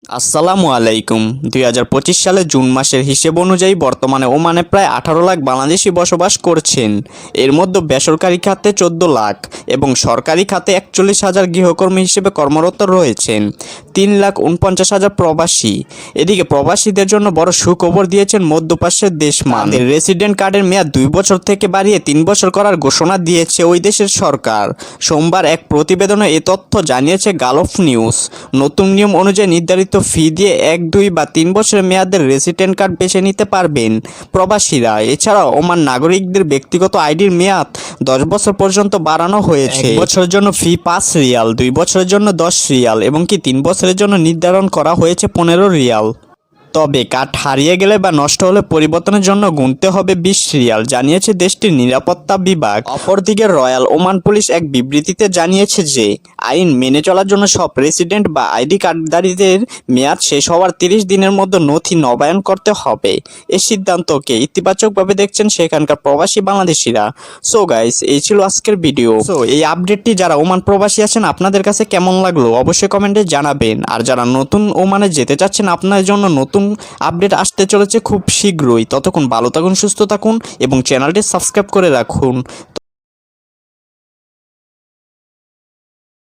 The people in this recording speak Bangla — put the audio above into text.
আসসালামু আলাইকুম। 2025 সালের জুন মাসের হিসেব অনুযায়ী বর্তমানে ওমানে প্রায় 18 লাখ বাংলাদেশি বসবাস করছেন। এর মধ্যে বেসরকারি খাতে 14 লাখ এবং সরকারি খাতে 41,000 গৃহকর্মী হিসেবে কর্মরত রয়েছেন। 3,49,000 প্রবাসী। এদিকে প্রবাসীদের জন্য বড় সুখবর দিয়েছেন মধ্যপ্রাচ্যের দেশ তাদের রেসিডেন্ট কার্ডের মেয়াদ 2 বছর থেকে বাড়িয়ে 3 বছর করার ঘোষণা দিয়েছে ওই দেশের সরকার। সোমবার এক প্রতিবেদনে এ তথ্য জানিয়েছে গালফ নিউজ। নতুন নিয়ম অনুযায়ী নির্ধারিত ফি দিয়ে 1, 2 বা 3 বছরের মেয়াদের রেসিডেন্ট কার্ড বেছে নিতে পারবেন প্রবাসীরা। এছাড়াও ওমান নাগরিকদের ব্যক্তিগত আইডির মেয়াদ 10 বছর পর্যন্ত বাড়ানো হয়েছে। 1 বছরের জন্য ফি 5 রিয়াল, 2 বছরের জন্য 10 রিয়াল এবং 3 বছরের জন্য নির্ধারণ করা হয়েছে 15 রিয়াল। তবে কার্ড হারিয়ে গেলে বা নষ্ট হলে পরিবর্তনের জন্য গুনতে হবে 20 রিয়াল, জানিয়েছে দেশটির নিরাপত্তা বিভাগ। অপরদিকে রয়্যাল ওমান পুলিশ এক বিবৃতিতে জানিয়েছে যে আইন মেনে চলার জন্য সব রেসিডেন্ট বা আইডি কার্ডধারীদের মেয়াদ শেষ হওয়ার 30 দিনের মধ্যে নথি নবায়ন করতে হবে। এই সিদ্ধান্তকে ইতিবাচকভাবে দেখছেন সেখানকার প্রবাসী বাংলাদেশিরা। সো গাইস, এই ছিল আজকের ভিডিও। সো এই আপডেটটি যারা ওমান প্রবাসী আছেন আপনাদের কাছে কেমন লাগলো অবশ্যই কমেন্টে জানাবেন। আর যারা নতুন ওমানে যেতে চাচ্ছেন আপনাদের জন্য নতুন আপডেট আসতে চলেছে খুব শীঘ্রই। ততক্ষণ ভালো থাকুন, সুস্থ থাকুন এবং চ্যানেলটি সাবস্ক্রাইব করে রাখুন।